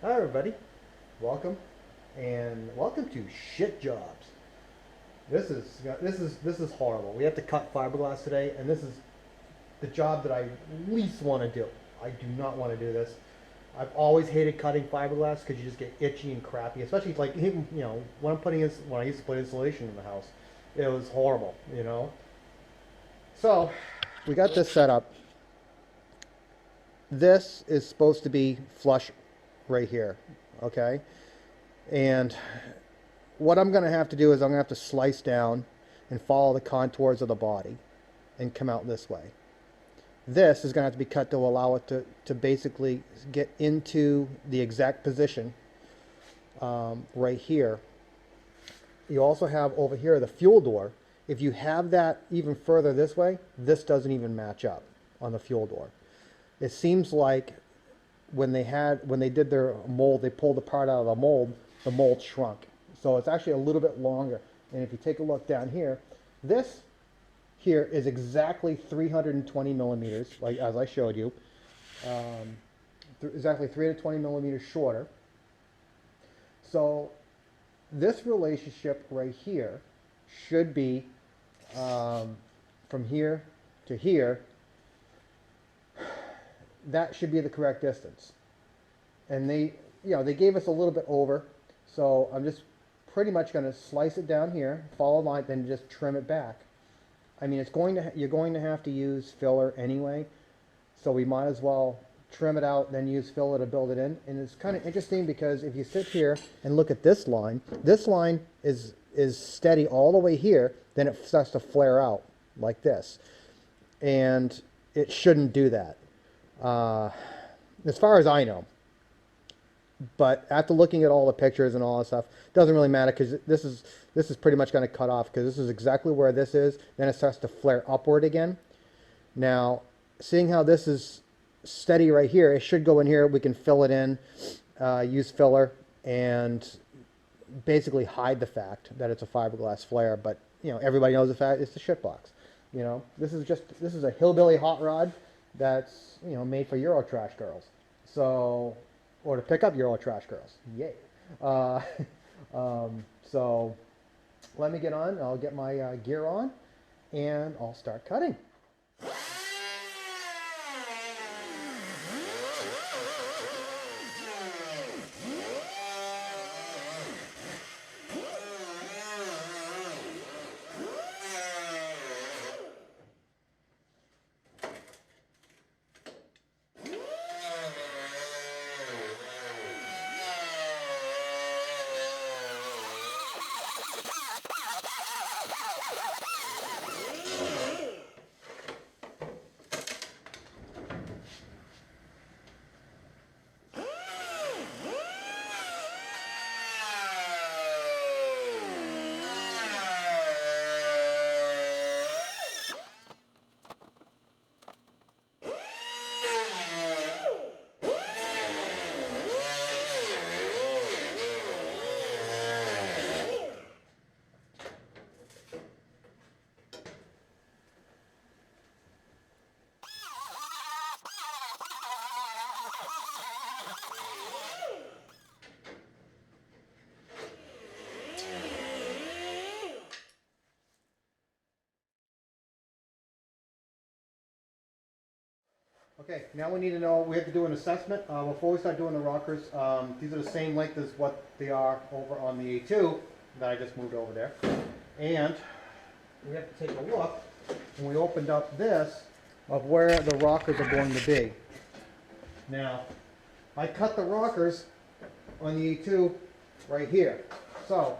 Hi everybody, welcome, and welcome to Shit Jobs. This is horrible. We have to cut fiberglass today, and this is the job that I least want to do. I do not want to do this. I've always hated cutting fiberglass because you just get itchy and crappy, especially like when I used to put insulation in the house, it was horrible. So we got this set up. This is supposed to be flush right here, okay? And what I'm going to have to do is I'm going to have to slice down and follow the contours of the body and come out this way. This is going to have to be cut to allow it to basically get into the exact position right here. You also have over here the fuel door. If you have that even further this way, this doesn't even match up on the fuel door. It seems like when they did their mold, they pulled the part out of the mold shrunk. So it's actually a little bit longer. And if you take a look down here, this here is exactly 320 millimeters, like as I showed you. Exactly 320 millimeters shorter. So this relationship right here should be from here to here. That should be the correct distance. And they gave us a little bit over, so I'm just pretty much going to slice it down here, follow the line, then just trim it back. I mean, you're going to have to use filler anyway, so we might as well trim it out, then use filler to build it in. And it's kind of interesting because if you sit here and look at this line is steady all the way here, then it starts to flare out like this. And it shouldn't do that. As far as I know. But after looking at all the pictures and all that stuff, it doesn't really matter because this is pretty much going to cut off because this is exactly where this is. Then it starts to flare upward again. Now, seeing how this is steady right here, it should go in here. We can fill it in, use filler, and basically hide the fact that it's a fiberglass flare. But everybody knows the fact it's a shit box. This is a hillbilly hot rod that's made for Euro trash girls, or to pick up Euro trash girls. Yay! So let me get on. I'll get my gear on, and I'll start cutting. Okay, now we need to know, we have to do an assessment. Before we start doing the rockers, these are the same length as what they are over on the A2 that I just moved over there. And we have to take a look, and we opened up this, of where the rockers are going to be. Now, I cut the rockers on the A2 right here. So,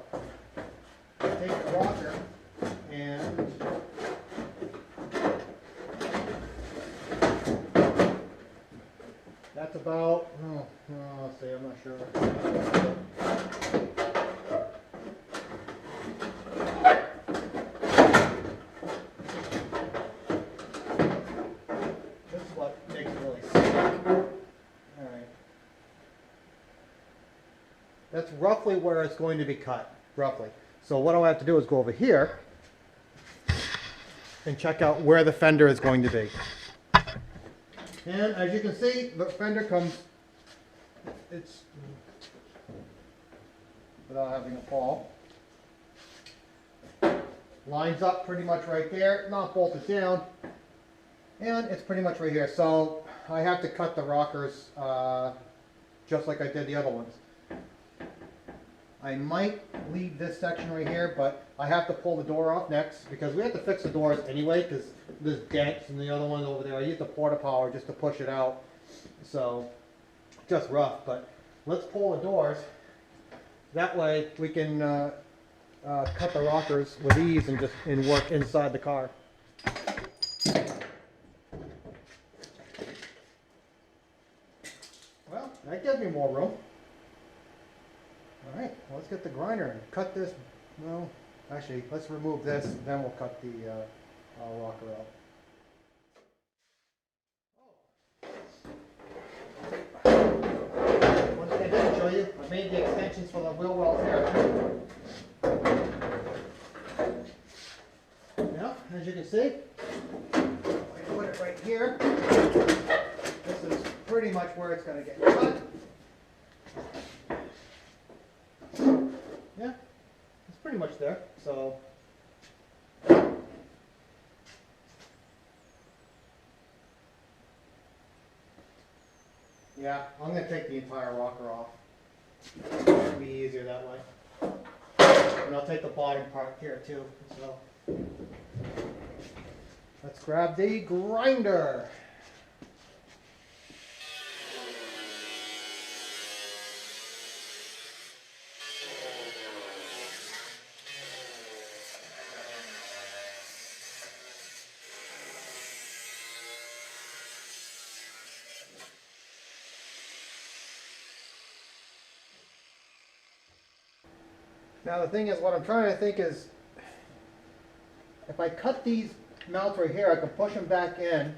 I take the rocker and that's about, let's see, I'm not sure. This is what makes it really stick. Alright. That's roughly where it's going to be cut, roughly. So what I have to do is go over here and check out where the fender is going to be. And as you can see, the fender comes it's without having a fall. Lines up pretty much right there, not bolted down, and it's pretty much right here. So I have to cut the rockers just like I did the other ones. I might leave this section right here, but I have to pull the door off next because we have to fix the doors anyway because there's dents and the other one over there. I used the porta power just to push it out, so just rough. But let's pull the doors. That way we can cut the rockers with ease and just work inside the car. Well, that gives me more room. All right, well, let's get the grinder and cut this. Well, actually, let's remove this, then we'll cut the rocker out. One thing I didn't show you, I made the extensions for the wheel wells here. Yeah, as you can see, I put it right here. This is pretty much where it's going to get cut. Yeah, it's pretty much there. So yeah, I'm going to take the entire rocker off. It'll be easier that way. And I'll take the bottom part here too. So let's grab the grinder. Now the thing is, what I'm trying to think is, if I cut these mounts right here, I can push them back in,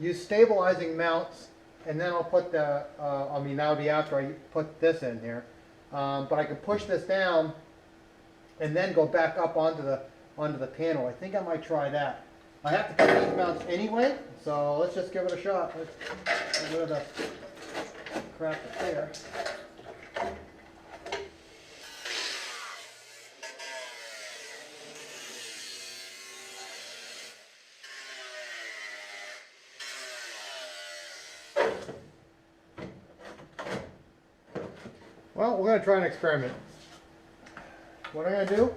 use stabilizing mounts, and then I'll put the, I mean that would be after I put this in here, but I can push this down and then go back up onto the panel. I think I might try that. I have to cut these mounts anyway, so let's just give it a shot. Let's get rid of the crap that's there. Well, we're going to try an experiment. What I'm going to do,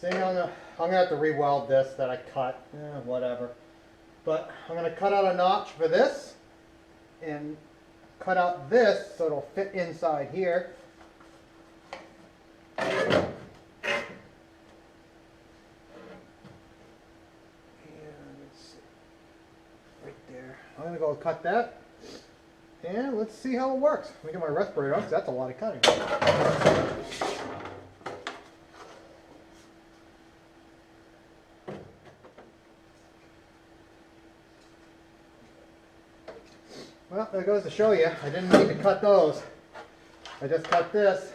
I'm going to have to re-weld this that I cut, whatever. But I'm going to cut out a notch for this and cut out this so it'll fit inside here. And let's see, right there. I'm going to go cut that. And let's see how it works. Let me get my respirator on because that's a lot of cutting. Well, there goes to show you. I didn't need to cut those. I just cut this.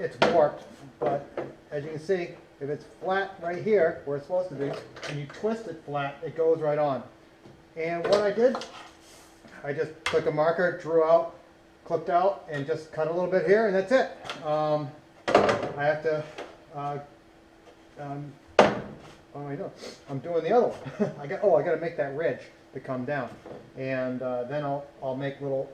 It's warped, but as you can see, if it's flat right here, where it's supposed to be, and you twist it flat, it goes right on. And what I did, I just took a marker, drew out, clipped out, and just cut a little bit here, and that's it. I have to, what am I doing? I'm doing the other one. I got to make that ridge to come down. And then I'll make little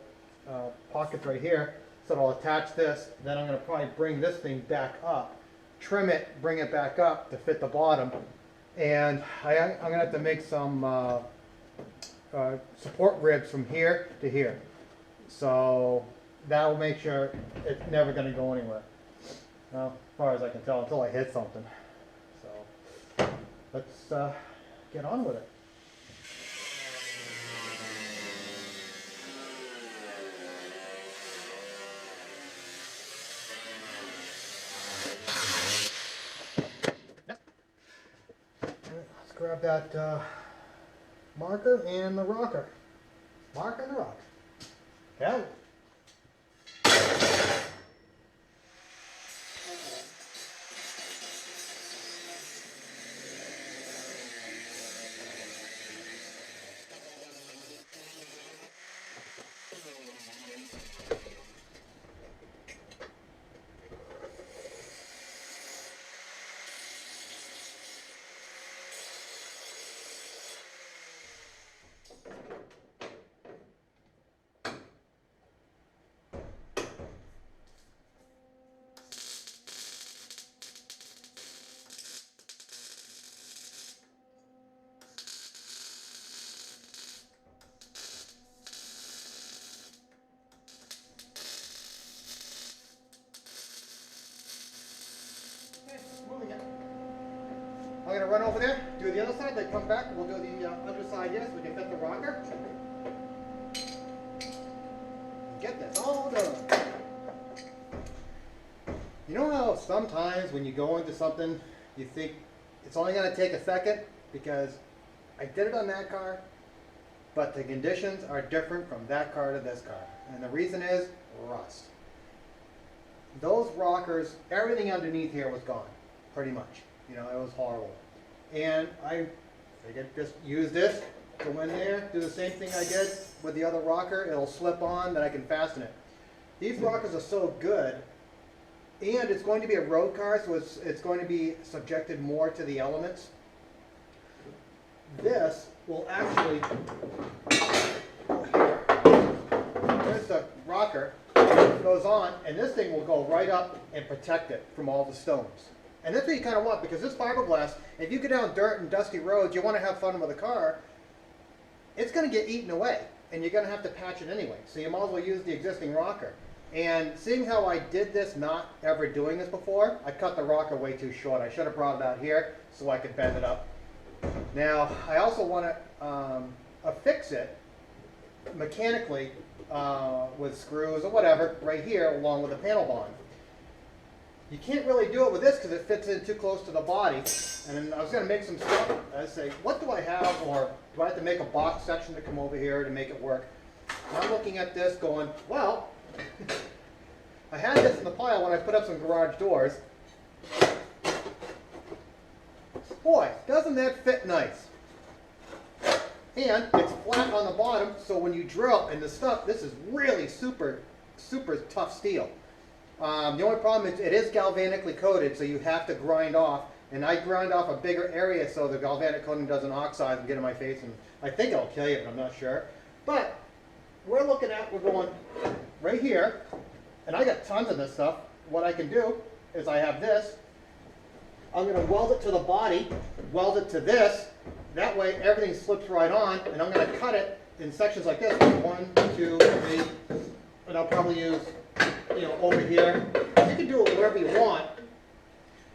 pockets right here, so I'll attach this. Then I'm going to probably bring this thing back up, trim it, bring it back up to fit the bottom. And I'm going to have to make some support ribs from here to here. So that will make sure it's never going to go anywhere. Well, as far as I can tell, until I hit something. So let's get on with it. Let's grab that marker and the rocker. Marker and the rocker. Yeah. run over there, do the other side, then come back, we'll do the other side here so we can fit the rocker. Get this all done. You know how sometimes when you go into something, you think it's only going to take a second? Because I did it on that car, but the conditions are different from that car to this car. And the reason is rust. Those rockers, everything underneath here was gone, pretty much. You know, it was horrible. And I figured just use this, go in there, do the same thing I did with the other rocker. It'll slip on, then I can fasten it. These rockers are so good, and it's going to be a road car, so it's going to be subjected more to the elements. This will actually, there's the rocker, it goes on, and this thing will go right up and protect it from all the stones. And that's what you kind of want, because this fiberglass, if you go down dirt and dusty roads, you want to have fun with a car, it's going to get eaten away, and you're going to have to patch it anyway. So you might as well use the existing rocker. And seeing how I did this, not ever doing this before, I cut the rocker way too short. I should have brought it out here so I could bend it up. Now, I also want to affix it mechanically with screws or whatever right here along with a panel bond. You can't really do it with this because it fits in too close to the body. And I was going to make some stuff. I say, what do I have, or do I have to make a box section to come over here to make it work? And I'm looking at this going, well, I had this in the pile when I put up some garage doors. Boy, doesn't that fit nice? And it's flat on the bottom, so when you drill, and the stuff, this is really super, super tough steel. The only problem is it is galvanically coated, so you have to grind off. And I grind off a bigger area so the galvanic coating doesn't oxidize and get in my face. And I think it'll kill you, but I'm not sure. But we're going right here, and I got tons of this stuff. What I can do is I have this. I'm going to weld it to the body, weld it to this. That way everything slips right on, and I'm going to cut it in sections like this. 1, 2, 3, and I'll probably use, you know, over here. You can do it wherever you want,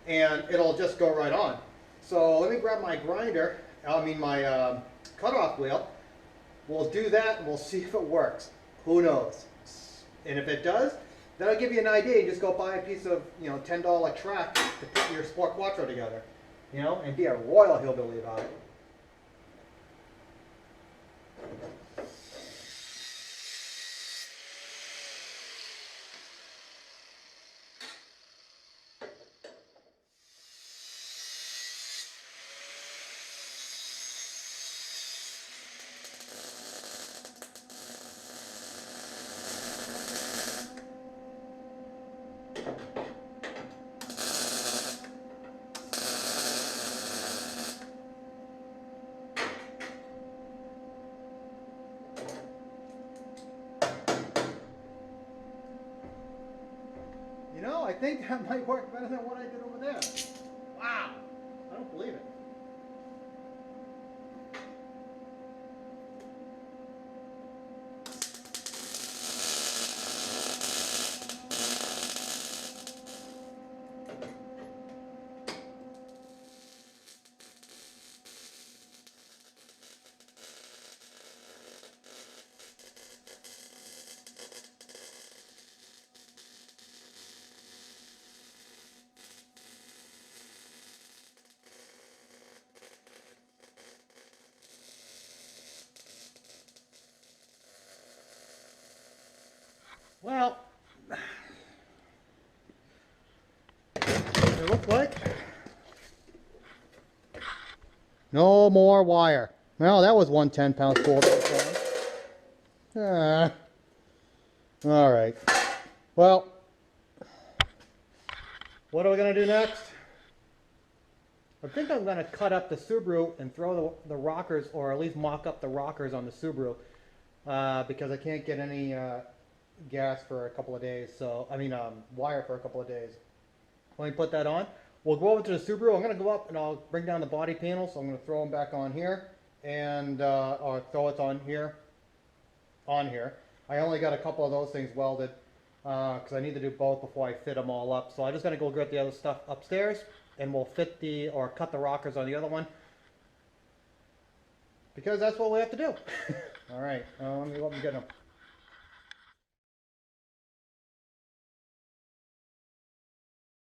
and it'll just go right on. So let me grab my grinder, my cutoff wheel. We'll do that, and we'll see if it works. Who knows? And if it does, that'll give you an idea. You just go buy a piece of, you know, $10 track to put your Sport Quattro together, you know, and be a royal hillbilly about it. You know, I think that might work better than what I did over there. Wow! I don't believe it. Well, it looks like no more wire. Well, that was one 10-pound spool. All right. Well, what are we going to do next? I think I'm going to cut up the Subaru and throw the rockers, or at least mock up the rockers on the Subaru, because I can't get any gas for a couple of days, so wire for a couple of days. Let me put that on. We'll go over to the Subaru. I'm going to go up and I'll bring down the body panel, so I'm going to throw them back on here, and or throw it on here. I only got a couple of those things welded because I need to do both before I fit them all up. So I'm just going to go get the other stuff upstairs, and we'll fit the, or cut the rockers on the other one. Because that's what we have to do. All right, let me get them.